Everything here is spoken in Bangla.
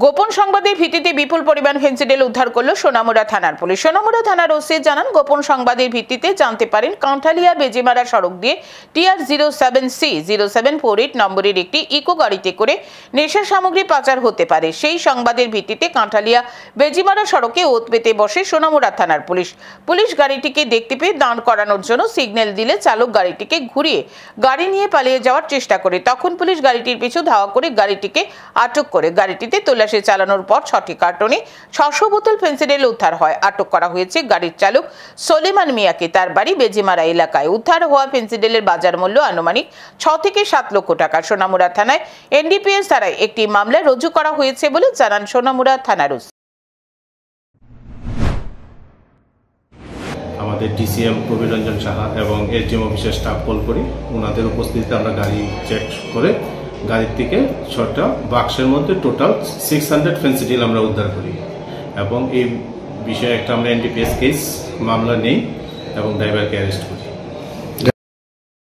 গোপন সংবাদের ভিত্তিতে বিপুল পরিমাণ ফেন্সিডিল উদ্ধার করল সোনামুড়া থানার পুলিশ। সোনামুড়া থানার ওসি জানান, গোপন সংবাদের ভিত্তিতে জানতে পারেন কাঁঠালিয়া বেজিমারা সড়ক দিয়ে TR 07C0748 নম্বরের একটি ইকো গাড়িতে করে নেশার সামগ্রী পাচার হতে পারে। সেই সংবাদের ভিত্তিতে কাঁঠালিয়া বেজিমারা সড়কে ওত পেতে বসে সোনামুড়া থানার পুলিশ। পুলিশ গাড়িটিকে দেখতে পেয়ে দাঁড় করানোর জন্য সিগন্যাল দিলে চালক গাড়িটিকে ঘুরিয়ে গাড়ি নিয়ে পালিয়ে যাওয়ার চেষ্টা করে। তখন পুলিশ গাড়িটির পিছু ধাওয়া করে গাড়িটিকে আটক করে গাড়িটিতে তল্লাশি চালানোর পর 6টি কার্টনে 600 বোতল ফেন্সিডিল উদ্ধার হয়। আটক করা হয়েছে গাড়ির চালক সলিমান মিয়াকে। তার বাড়ি বেজিমারা এলাকায়। উদ্ধার হওয়া ফেন্সিডিলের বাজার মূল্য আনুমানিক 6 থেকে 7 লক্ষ টাকা। সোনামুড়া থানায় NDPS ধারায় একটি মামলা রুজু করা হয়েছে বলে জানান সোনামুড়া থানার ওসি। আমাদের DCM প্রবীর রঞ্জন সাহা এবং SDM অফিসের স্টাফ কল করি। ওনাদের উপস্থিতিতে আমরা গাড়ি চেক করে গাড়ির থেকে 6টা বাক্সের মধ্যে টোটাল 600 ফেন্সিডিল আমরা উদ্ধার করি এবং এই বিষয়ে একটা আমরা NDPS কেস মামলা নেই এবং ড্রাইভারকে অ্যারেস্ট করি।